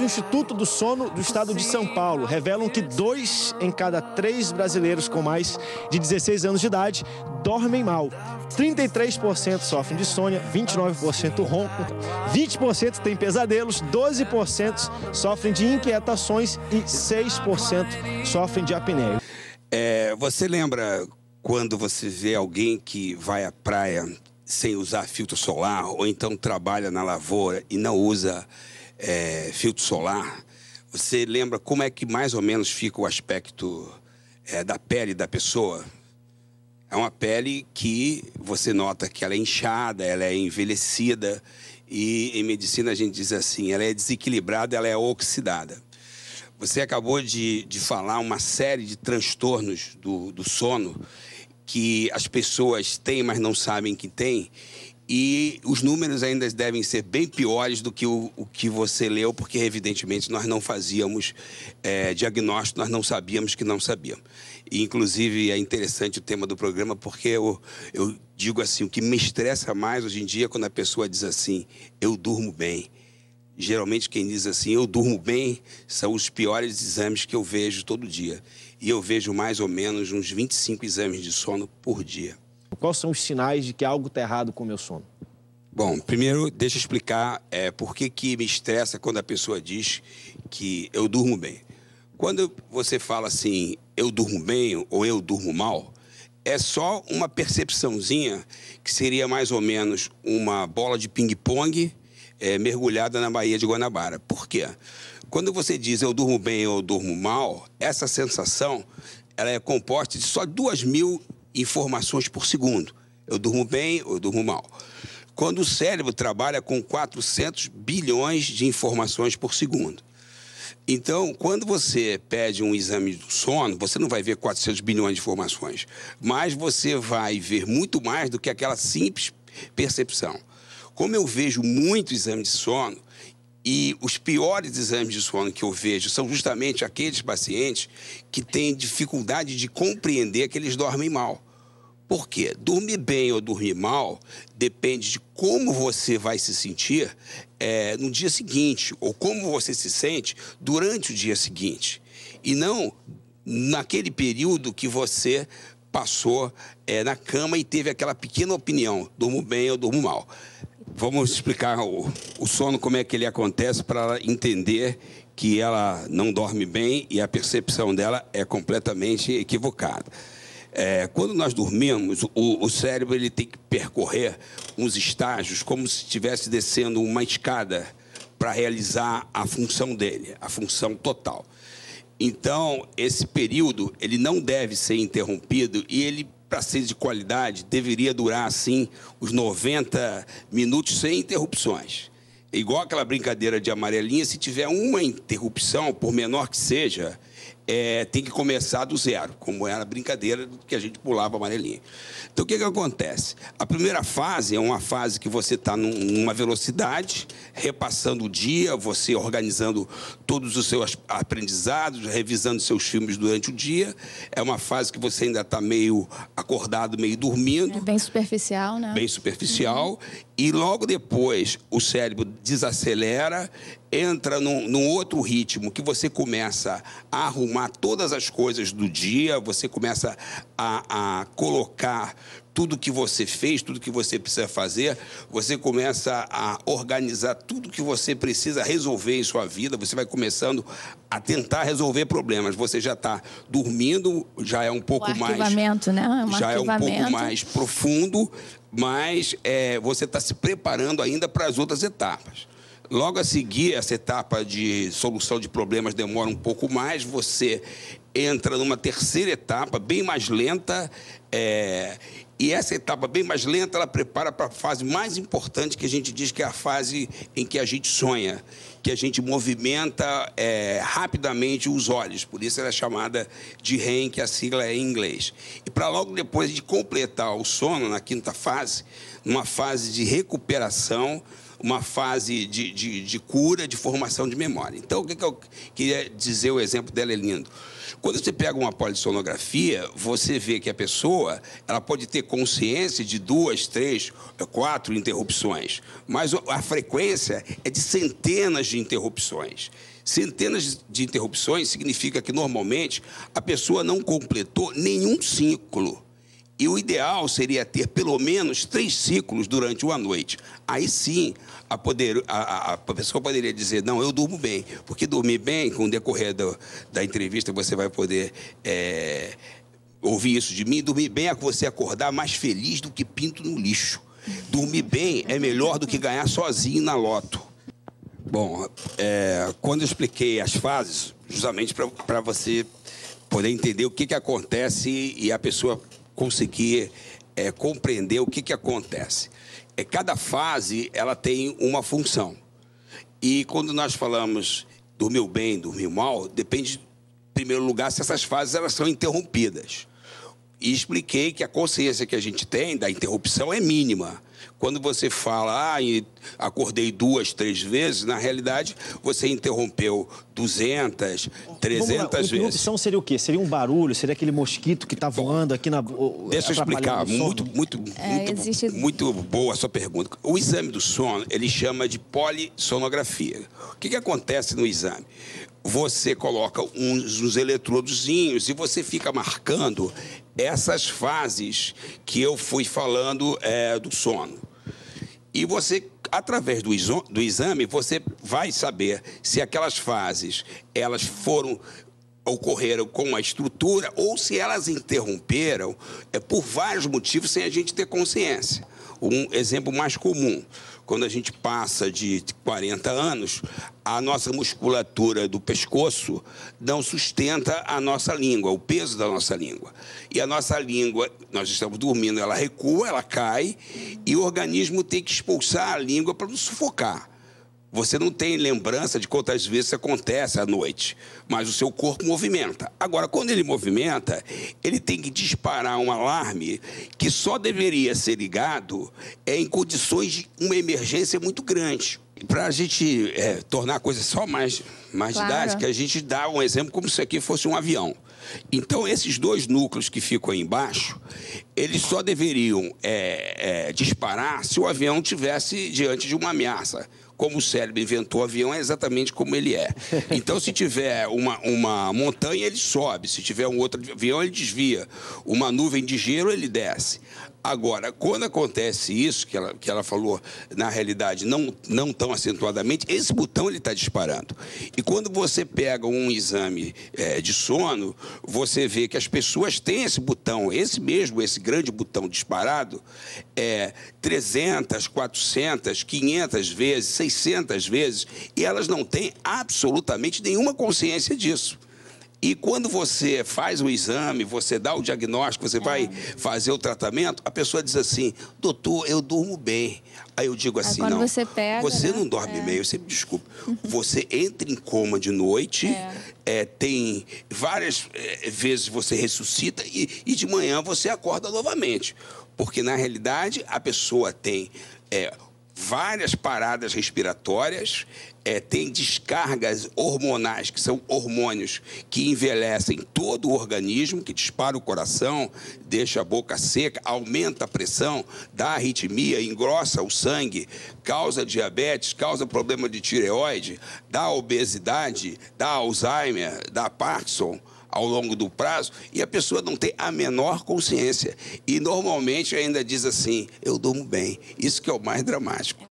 do Instituto do Sono do Estado de São Paulo revelam que 2 em cada 3 brasileiros com mais de 16 anos de idade dormem mal. 33% sofrem de insônia, 29% roncam, 20% têm pesadelos, 12% sofrem de inquietações e 6% sofrem de apneia. Você lembra quando você vê alguém que vai à praia sem usar filtro solar, ou então trabalha na lavoura e não usa filtro solar? Você lembra como é que mais ou menos fica o aspecto da pele da pessoa? É uma pele que você nota que ela é inchada, ela é envelhecida, e em medicina a gente diz assim, ela é desequilibrada, ela é oxidada. Você acabou de falar uma série de transtornos do sono que as pessoas têm, mas não sabem que têm, e os números ainda devem ser bem piores do que o que você leu, porque, evidentemente, nós não fazíamos diagnóstico, nós não sabíamos que não sabíamos. E, inclusive, é interessante o tema do programa, porque eu digo assim, o que me estressa mais hoje em dia é quando a pessoa diz assim, eu durmo bem. Geralmente, quem diz assim, eu durmo bem, são os piores exames que eu vejo todo dia. E eu vejo mais ou menos uns 25 exames de sono por dia. Quais são os sinais de que algo está errado com o meu sono? Bom, primeiro, deixa eu explicar por que me estressa quando a pessoa diz que eu durmo bem. Quando você fala assim, eu durmo bem ou eu durmo mal, é só uma percepçãozinha que seria mais ou menos uma bola de ping-pong mergulhada na Baía de Guanabara. Por quê? Quando você diz eu durmo bem ou eu durmo mal, essa sensação ela é composta de só 2.000 informações por segundo. Eu durmo bem ou eu durmo mal. Quando o cérebro trabalha com 400 bilhões de informações por segundo. Então, quando você pede um exame do sono, você não vai ver 400 bilhões de informações, mas você vai ver muito mais do que aquela simples percepção. Como eu vejo muito exame de sono, e os piores exames de sono que eu vejo são justamente aqueles pacientes que têm dificuldade de compreender que eles dormem mal. Por quê? Dormir bem ou dormir mal depende de como você vai se sentir no dia seguinte, ou como você se sente durante o dia seguinte. E não naquele período que você passou na cama e teve aquela pequena opinião, durmo bem ou durmo mal. Vamos explicar o sono, como é que ele acontece, para ela entender que ela não dorme bem e a percepção dela é completamente equivocada. Quando nós dormimos, o cérebro ele tem que percorrer uns estágios como se estivesse descendo uma escada para realizar a função dele, a função total. Então, esse período ele não deve ser interrompido e ele, para ser de qualidade, deveria durar, assim, os 90 minutos sem interrupções. Igual aquela brincadeira de amarelinha, se tiver uma interrupção, por menor que seja, tem que começar do zero, como era a brincadeira que a gente pulava amarelinha. Então, o que acontece? A primeira fase é uma fase que você está numa velocidade, repassando o dia, você organizando todos os seus aprendizados, revisando seus filmes durante o dia. É uma fase que você ainda está meio acordado, meio dormindo. Bem superficial, né? Bem superficial. E logo depois o cérebro desacelera, entra num outro ritmo que você começa a arrumar todas as coisas do dia, você começa a colocar tudo que você fez, tudo que você precisa fazer, você começa a organizar tudo que você precisa resolver em sua vida, você vai começando a tentar resolver problemas. Você já está dormindo, já é um pouco mais... né? Já é um pouco mais profundo, mas você está se preparando ainda para as outras etapas. Logo a seguir, essa etapa de solução de problemas demora um pouco mais, você entra numa terceira etapa, bem mais lenta, e essa etapa bem mais lenta, ela prepara para a fase mais importante, que a gente diz que é a fase em que a gente sonha, que a gente movimenta rapidamente os olhos. Por isso ela é chamada de REM, que a sigla é em inglês. E para logo depois de completar o sono, na quinta fase, numa fase de recuperação, uma fase de cura, de formação de memória. Então, o que eu queria dizer, o exemplo dela é lindo. Quando você pega uma polissonografia, você vê que a pessoa ela pode ter consciência de 2, 3, 4 interrupções, mas a frequência é de centenas de interrupções. Centenas de interrupções significa que, normalmente, a pessoa não completou nenhum ciclo. E o ideal seria ter pelo menos 3 ciclos durante uma noite. Aí sim, a pessoa poderia dizer, não, eu durmo bem. Porque dormir bem, com o decorrer da entrevista, você vai poder ouvir isso de mim. Dormir bem é você acordar mais feliz do que pinto no lixo. Dormir bem é melhor do que ganhar sozinho na loto. Bom, quando eu expliquei as fases, justamente para você poder entender o que acontece e a pessoa conseguir compreender o que acontece. Cada fase ela tem uma função. E quando nós falamos dormiu bem, dormiu mal, depende, em primeiro lugar, se essas fases elas são interrompidas. E expliquei que a consciência que a gente tem da interrupção é mínima. Quando você fala, acordei 2, 3 vezes, na realidade, você interrompeu 200, 300 vezes. Interrupção seria o quê? Seria um barulho? Seria aquele mosquito que está voando aqui na... Deixa eu explicar. Muito boa a sua pergunta. O exame do sono, ele chama de polissonografia. O que acontece no exame? Você coloca uns eletrodozinhos e você fica marcando essas fases que eu fui falando do sono. E você, através do exame, você vai saber se aquelas fases elas ocorreram com uma estrutura ou se elas interromperam por vários motivos sem a gente ter consciência. Um exemplo mais comum, quando a gente passa de 40 anos, a nossa musculatura do pescoço não sustenta a nossa língua, o peso da nossa língua. E a nossa língua, nós estamos dormindo, ela recua, ela cai, e o organismo tem que expulsar a língua para não sufocar. Você não tem lembrança de quantas vezes isso acontece à noite, mas o seu corpo movimenta. Agora, quando ele movimenta, ele tem que disparar um alarme que só deveria ser ligado em condições de uma emergência muito grande. Para a gente tornar a coisa só mais didática, a gente dá um exemplo como se aqui fosse um avião. Então, esses 2 núcleos que ficam aí embaixo, eles só deveriam disparar se o avião estivesse diante de uma ameaça. Como o cérebro inventou o avião, é exatamente como ele é. Então, se tiver uma montanha, ele sobe. Se tiver um outro avião, ele desvia. Uma nuvem de gelo, ele desce. Agora, quando acontece isso, que ela falou, na realidade, não tão acentuadamente, esse botão ele está disparando. E quando você pega um exame de sono, você vê que as pessoas têm esse botão, esse grande botão disparado, 300, 400, 500 vezes, 600 vezes, e elas não têm absolutamente nenhuma consciência disso. E quando você faz o exame, você dá o diagnóstico, você vai fazer o tratamento, a pessoa diz assim, doutor, eu durmo bem. Aí eu digo assim, não, você não dorme bem, eu sempre desculpo. Você entra em coma de noite, tem várias vezes você ressuscita e de manhã você acorda novamente. Porque, na realidade, a pessoa tem várias paradas respiratórias, tem descargas hormonais, que são hormônios que envelhecem todo o organismo, que dispara o coração, deixa a boca seca, aumenta a pressão, dá arritmia, engrossa o sangue, causa diabetes, causa problema de tireoide, dá obesidade, dá Alzheimer, dá Parkinson ao longo do prazo, e a pessoa não tem a menor consciência. E, normalmente, ainda diz assim, eu durmo bem. Isso que é o mais dramático.